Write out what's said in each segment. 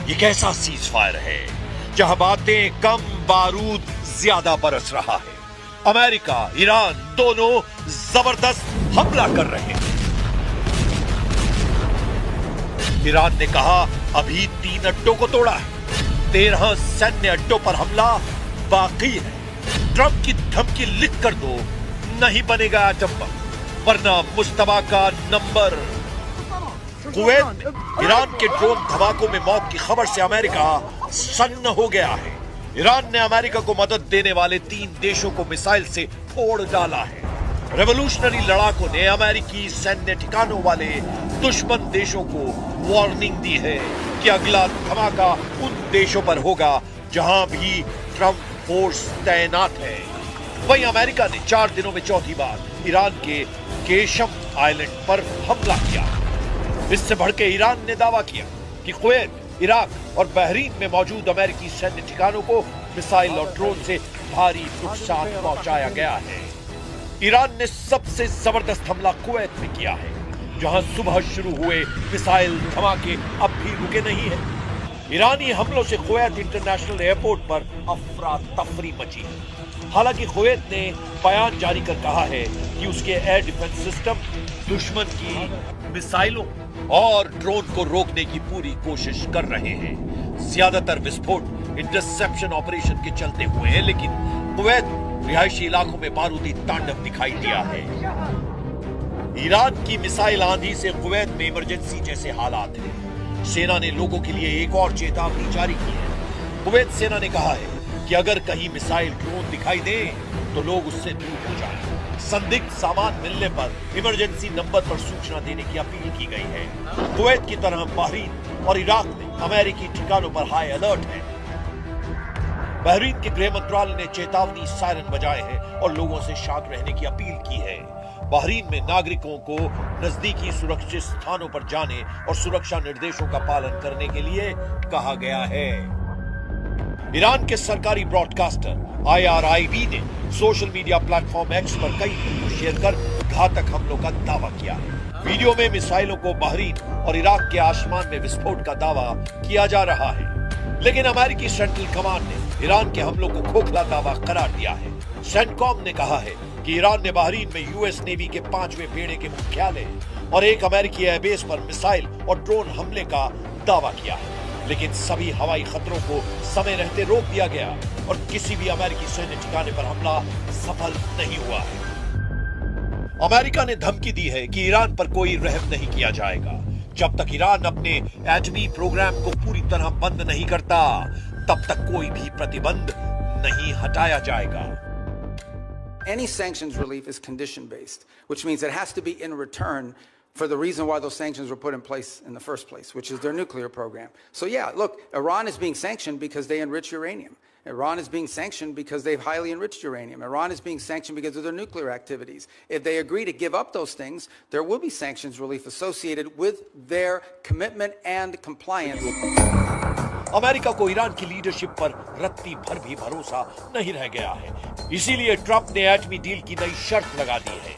ये कैसा cease fire है जहां बातें कम, बारूद ज्यादा बरस रहा है। अमेरिका, ईरान दोनों जबरदस्त हमला कर रहे हैं। ईरान ने कहा अभी 3 अड्डों को तोड़ा है, 13 सैन्य अड्डों पर हमला बाकी है। ट्रंप की धमकी लिख कर दो, नहीं बनेगा एटम बम, वरना मुश्तबा का नंबर। कुवैत में ईरान के ड्रोन धमाकों में मौत की खबर से अमेरिका सन्न हो गया है। ईरान ने अमेरिका को मदद देने वाले 3 देशों को मिसाइल से फोड़ डाला है। रेवोल्यूशनरी लड़ाकों ने अमेरिकी सैन्य ठिकानों वाले दुश्मन देशों को वार्निंग दी है कि अगला धमाका उन देशों पर होगा जहां भी ट्रंप फोर्स तैनात है। वहीं अमेरिका ने 4 दिनों में चौथी बार ईरान के केशम आइलैंड पर हमला किया। इससे भड़के ईरान ने दावा किया कि कुवैत, इराक और बहरीन में मौजूद अमेरिकी सैन्य ठिकानों को मिसाइल और ड्रोन से भारी नुकसान पहुंचाया गया है। ईरान ने सबसे जबरदस्त हमला कुवैत में किया है, जहां सुबह शुरू हुए मिसाइल धमाके अब भी रुके नहीं है। ईरानी हमलों से कुवैत इंटरनेशनल एयरपोर्ट पर अफरा तफरी मची है। हालांकि कुवैत ने बयान जारी कर कहा है कि उसके एयर डिफेंस सिस्टम दुश्मन की मिसाइलों और ड्रोन को रोकने की पूरी कोशिश कर रहे हैं। ज्यादातर विस्फोट इंटरसेप्शन ऑपरेशन के चलते हुए हैं, लेकिन कुवैत रिहायशी इलाकों में बारूदी तांडव दिखाई दिया है। ईरान की मिसाइल आंधी से कुवैत में इमरजेंसी जैसे हालात हैं। सेना ने लोगों के लिए एक और चेतावनी जारी की है। कुवैत सेना ने कहा है कि अगर कहीं मिसाइल ड्रोन दिखाई दे तो लोग उससे दूर हो जाएं। संदिग्ध सामान मिलने पर इमरजेंसी नंबर पर सूचना देने की अपील की गई है। कुवैत की तरह बहरीन और इराक में अमेरिकी ठिकानों पर हाई अलर्ट है। बहरीन के गृह मंत्रालय ने चेतावनी सायरन बजाए हैं और लोगों से शांत रहने की अपील की है। बहरीन में नागरिकों को नजदीकी सुरक्षित स्थानों पर जाने और सुरक्षा निर्देशों का पालन करने के लिए कहा गया है। ईरान के सरकारी ब्रॉडकास्टर IRIB ने सोशल मीडिया प्लेटफॉर्म एक्स पर कई वीडियो शेयर कर घातक हमलों का दावा किया है। वीडियो में मिसाइलों को बहरीन और इराक के आसमान में विस्फोट का दावा किया जा रहा है, लेकिन अमेरिकी सेंट्रल कमांड ने ईरान के हमलों को खोखला दावा करार दिया है। सेंटकॉम ने कहा है कि ईरान ने बहरीन में यूएस नेवी के 5वें बेड़े के मुख्यालय और एक अमेरिकी एयरबेस पर मिसाइल और ड्रोन हमले का दावा किया है, लेकिन सभी हवाई खतरों को समय रहते रोक दिया गया और किसी भी अमेरिकी सैन्य ठिकाने पर हमला सफल नहीं हुआ है। अमेरिका ने धमकी दी है कि ईरान पर कोई रहम नहीं किया जाएगा। जब तक ईरान अपने एटमी प्रोग्राम को पूरी तरह बंद नहीं करता, तब तक कोई भी प्रतिबंध नहीं हटाया जाएगा। Any sanctions relief is condition based, which means it has to be in return for the reason why those sanctions were put in place in the first place, which is their nuclear program. So yeah, look, Iran is being sanctioned because they enrich uranium. Iran is being sanctioned because they've highly enriched uranium. Iran is being sanctioned because of their nuclear activities. If they agree to give up those things, there will be sanctions relief associated with their commitment and compliance. America को Iran की leadership पर रत्ती भर भी भरोसा नहीं रह गया है। इसीलिए ट्रंप ने एटमी डील की नई शर्त लगा दी है।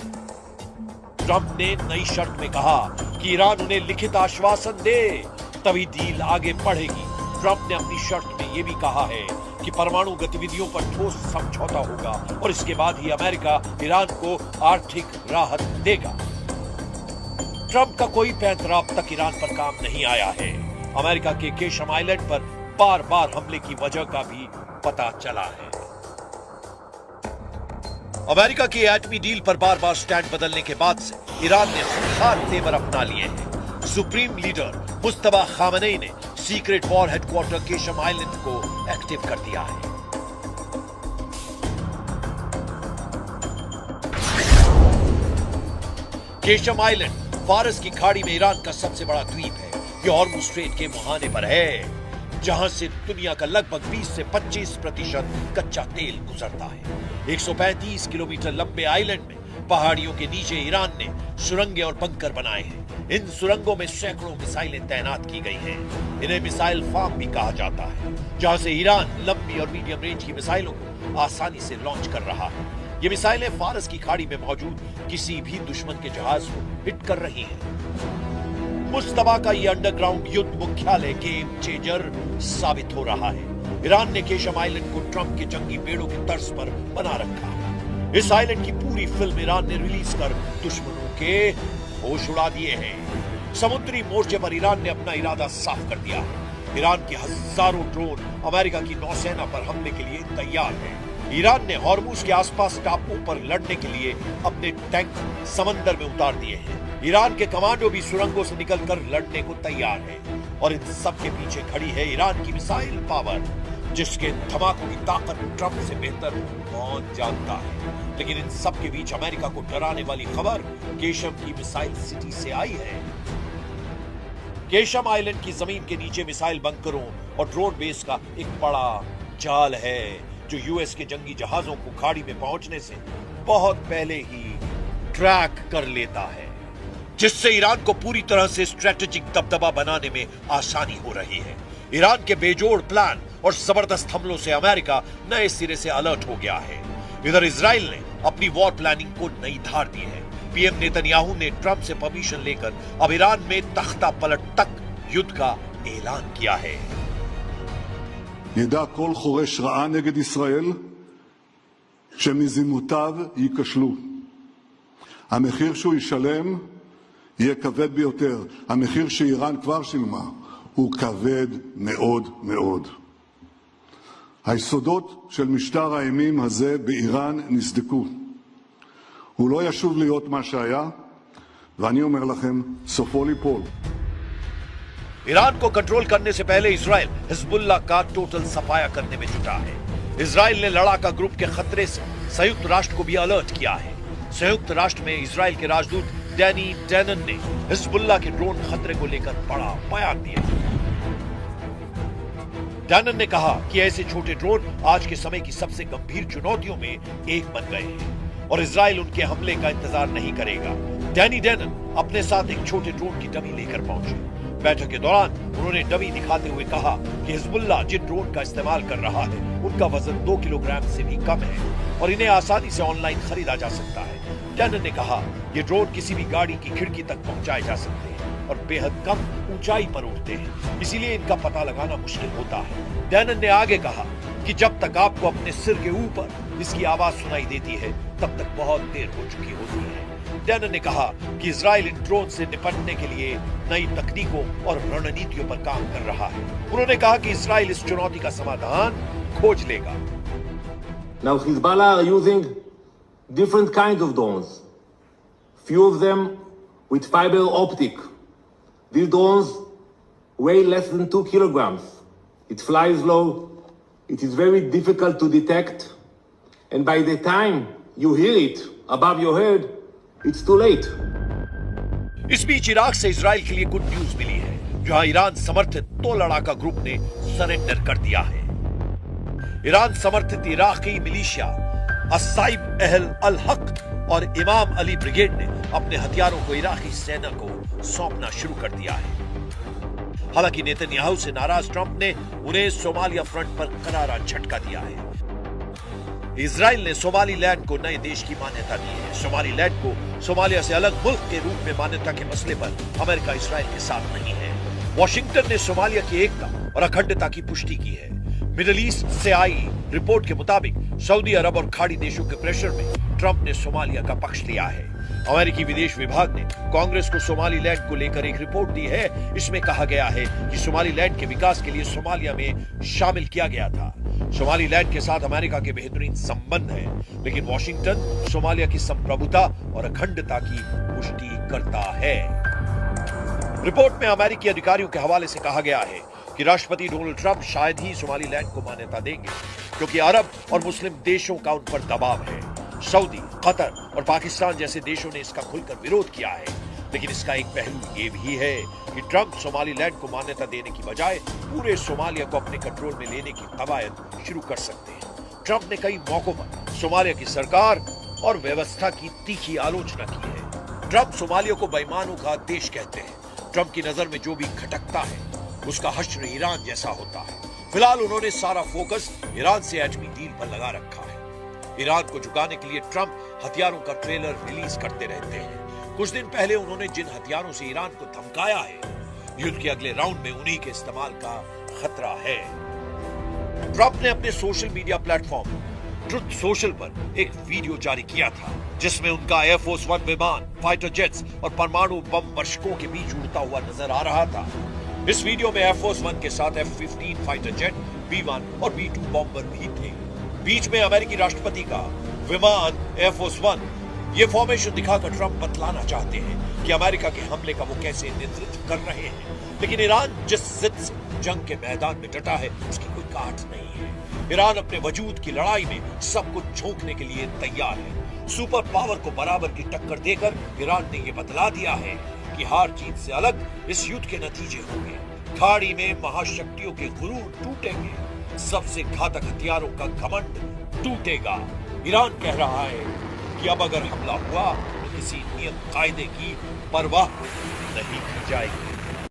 ट्रंप ने नई शर्त में कहा कि ईरान उन्हें लिखित आश्वासन दे, तभी डील आगे बढ़ेगी। ट्रंप ने अपनी शर्त में यह भी कहा है कि परमाणु गतिविधियों पर ठोस समझौता होगा और इसके बाद ही अमेरिका ईरान को आर्थिक राहत देगा। ट्रंप का कोई पैंतरा अब तक ईरान पर काम नहीं आया है। अमेरिका के केशम आइलैंड पर बार बार हमले की वजह का भी पता चला है। अमेरिका की एटमी डील पर बार बार स्टैंड बदलने के बाद से ईरान ने खास तेवर अपना लिए हैं। सुप्रीम लीडर मुस्तबा खामनेई ने secret war headquarter Qeshm island को एक्टिव कर दिया है। केशम आइलैंड फारस की खाड़ी में ईरान का सबसे बड़ा द्वीप है। ये हॉर्मुज़ स्ट्रेट के मुहाने पर है, जहां से दुनिया का लगभग 20 से 25% कच्चा तेल गुजरता है। 135 किलोमीटर लंबे आइलैंड में पहाड़ियों के नीचे ईरान ने सुरंगें और बंकर बनाए हैं। इन सुरंगों में सैकड़ों मिसाइलें तैनात की गई हैं। इन्हें मिसाइल फार्म भी कहा जाता है, जहां से ईरान लंबी और मीडियम रेंज की मिसाइलों को आसानी से लॉन्च कर रहा है। ये मिसाइलें फारस की खाड़ी में मौजूद किसी भी दुश्मन के जहाज को हिट कर रही हैं। मुस्तफा का ये अंडरग्राउंड युद्ध मुख्यालय गेम चेंजर साबित हो रहा है। ईरान ने केशम आइलैंड को ट्रंप के जंगी बेड़ों की तर्ज पर बना रखा। इस आइलैंड की पूरी फिल्म ईरान ने रिलीज कर दुश्मनों के होश उड़ा दिए हैं। समुद्री मोर्चे पर ईरान ने अपना इरादा साफ कर दिया है। ईरान के हजारों ड्रोन अमेरिका की नौसेना पर हमले के लिए तैयार हैं। ईरान ने हॉर्मुज के आसपास टापुओं पर लड़ने के लिए अपने टैंक समंदर में उतार दिए हैं। ईरान के कमांडो भी सुरंगों से निकलकर लड़ने को तैयार हैं। और इन सब के पीछे खड़ी है ईरान की मिसाइल पावर, जिसके धमाकों की ताकत ट्रंप से बेहतर कौन जानता है। लेकिन इन सब के बीच अमेरिका को डराने वाली खबर केशम की मिसाइल सिटी से आई है। केशम आइलैंड की जमीन के नीचे मिसाइल बंकरों और ड्रोन बेस का एक बड़ा जाल है, जो यूएस के जंगी जहाजों को खाड़ी में पहुंचने से बहुत पहले ही ट्रैक कर लेता है, जिससे ईरान को पूरी तरह से स्ट्रेटेजिक दबदबा बनाने में आसानी हो रही है। ईरान के बेजोड़ प्लान और जबरदस्त हमलों से अमेरिका नए सिरे से अलर्ट हो गया है। इधर इजराइल ने अपनी वॉर प्लानिंग को नई धार दी है। पीएम नेतन्याहू ने ट्रंप से परमिशन लेकर अब ईरान में तख्ता पलट तक युद्ध का ऐलान किया है। ידע כל חורש רעה נגד ישראל שמזימותיו ייכשלו. המחיר שהוא ישלם יהיה כבד ביותר. המחיר שאיראן כבר שילמה הוא כבד מאוד מאוד. היסודות של משטר האימים הזה באיראן נסדקו. הוא לא ישוב להיות מה שהיה, ואני אומר לכם, סופו ליפול. ईरान को कंट्रोल करने से पहले इजराइल हिजबुल्लाह का टोटल सफाया करने में जुटा है। इजराइल ने लड़ाका ग्रुप के खतरे से संयुक्त राष्ट्र को भी अलर्ट किया है। संयुक्त राष्ट्र में इजराइल के राजदूत डैनी डैनन ने हिजबुल्लाह के ड्रोन खतरे को लेकर बड़ा बयान दिया। डैनन ने कहा कि ऐसे छोटे ड्रोन आज के समय की सबसे गंभीर चुनौतियों में एक बन गए हैं और इजराइल उनके हमले का इंतजार नहीं करेगा। डैनी डैनन अपने साथ एक छोटे ड्रोन की डमी लेकर पहुंचे। बैठक के दौरान उन्होंने डमी दिखाते हुए कहा कि हिजबुल्लाह जिन ड्रोन का इस्तेमाल कर रहा है उनका वजन 2 किलोग्राम से भी कम है और इन्हें आसानी से ऑनलाइन खरीदा जा सकता है। डैनन ने कहा ये ड्रोन किसी भी गाड़ी की खिड़की तक पहुंचाए जा सकते हैं और बेहद कम ऊंचाई पर उड़ते हैं, इसीलिए इनका पता लगाना मुश्किल होता है। डैनन ने आगे कहा कि जब तक आपको अपने सिर के ऊपर इसकी आवाज सुनाई देती है तब तक बहुत देर हो चुकी होती है। डैनन ने कहा कि इजराइल इन ड्रोन से निपटने के लिए नई तकनीकों और रणनीतियों पर काम कर रहा है। उन्होंने कहा कि इजराइल इस चुनौती का समाधान खोज लेगा। Now Hezbollah are using different kinds of drones. Few of them with fiber optic. These drones weigh less than 2 kilograms. It flies low. It is very difficult to detect. And by the time you hear it above your head, it's too late. इस बीच Iraq से Israel के लिए good news मिली है, जहां Iran समर्थित 2 लड़ाका group ने surrender कर दिया है। ईरान समर्थित इराकी मिलिशिया अस्साइब अहल अल हक और इमाम अली ब्रिगेड ने अपने हथियारों को इराकी सेना को सौंपना शुरू कर दिया है। हालांकि नेतन्याहू से नाराज ट्रंप ने उन्हें सोमालिया फ्रंट पर करारा झटका दिया है। इजराइल ने सोमालीलैंड को नए देश की मान्यता दी है। सोमालीलैंड को सोमालिया से अलग मुल्क के रूप में मान्यता के मसले पर अमेरिका इजराइल के साथ नहीं है। वॉशिंगटन ने सोमालिया की एकता और अखंडता की पुष्टि की है। मिडिल ईस्ट से आई रिपोर्ट के मुताबिक सऊदी अरब और खाड़ी देशों के प्रेशर में ट्रंप ने सोमालिया का पक्ष लिया है। अमेरिकी विदेश विभाग ने कांग्रेस को सोमालीलैंड को लेकर एक रिपोर्ट दी है। इसमें कहा गया है कि सोमालीलैंड के विकास के लिए सोमालिया में शामिल किया गया था। सोमालीलैंड के साथ अमेरिका के बेहतरीन संबंध हैं, लेकिन वॉशिंगटन सोमालिया की संप्रभुता और अखंडता की पुष्टि करता है। रिपोर्ट में अमेरिकी अधिकारियों के हवाले से कहा गया है कि राष्ट्रपति डोनाल्ड ट्रंप शायद ही सोमालीलैंड को मान्यता देंगे, क्योंकि अरब और मुस्लिम देशों का उन पर दबाव है। सऊदी, कतर और पाकिस्तान जैसे देशों ने इसका खुलकर विरोध किया है। लेकिन इसका एक पहलू ये भी है कि ट्रंप सोमालीलैंड को मान्यता देने की बजाय पूरे सोमालिया को अपने कंट्रोल में लेने की कवायद शुरू कर सकते हैं। ट्रंप ने कई मौकों पर सोमालिया की सरकार और व्यवस्था की तीखी आलोचना की है। ट्रंप सोमालिया को बेईमानों का देश कहते हैं। ट्रंप की नजर में जो भी खटकता है उसका हश्र ईरान जैसा होता है। फिलहाल उन्होंने सारा फोकस ईरान से एटमी डील पर लगा रखा है। ईरान को झुकाने के लिए ट्रंप हथियारों का ट्रेलर रिलीज करते रहते हैं। कुछ दिन पहले उन्होंने जिन हथियारों से ईरान को धमकाया है, युद्ध के अगले राउंड में उन्हीं के इस्तेमाल का खतरा है। ट्रंप ने अपने social media platform truth social पर एक वीडियो जारी किया था, जिसमें उनका एयरफोर्स वन विमान, फाइटर जेट्स और परमाणु बम वर्षकों के बीच उड़ता हुआ नजर आ रहा था। इस वीडियो में एयरफोर्स वन के साथ F-15 फाइटर जेट, B-1 और B-2 बॉम्बर भी थे। बीच में अमेरिकी राष्ट्रपति का विमान एयरफोर्स वन। ये फॉर्मेशन दिखाकर ट्रंप बतलाना चाहते हैं कि अमेरिका के हमले का वो कैसे नेतृत्व कर रहे हैं। लेकिन ईरान जिस जिद से जंग के मैदान में डटा है, उसकी कोई काट नहीं है। ईरान अपने वजूद की लड़ाई में सब कुछ झोंकने के लिए तैयार है। सुपर पावर को बराबर की टक्कर देकर ईरान ने ये बतला दिया है कि हार जीत से अलग इस युद्ध के नतीजे होंगे। खाड़ी में महाशक्तियों के गुरूर टूटेंगे, सबसे घातक हथियारों का घमंड टूटेगा। ईरान कह रहा है कि अब अगर हमला हुआ तो किसी नियम कायदे की परवाह नहीं की जाएगी।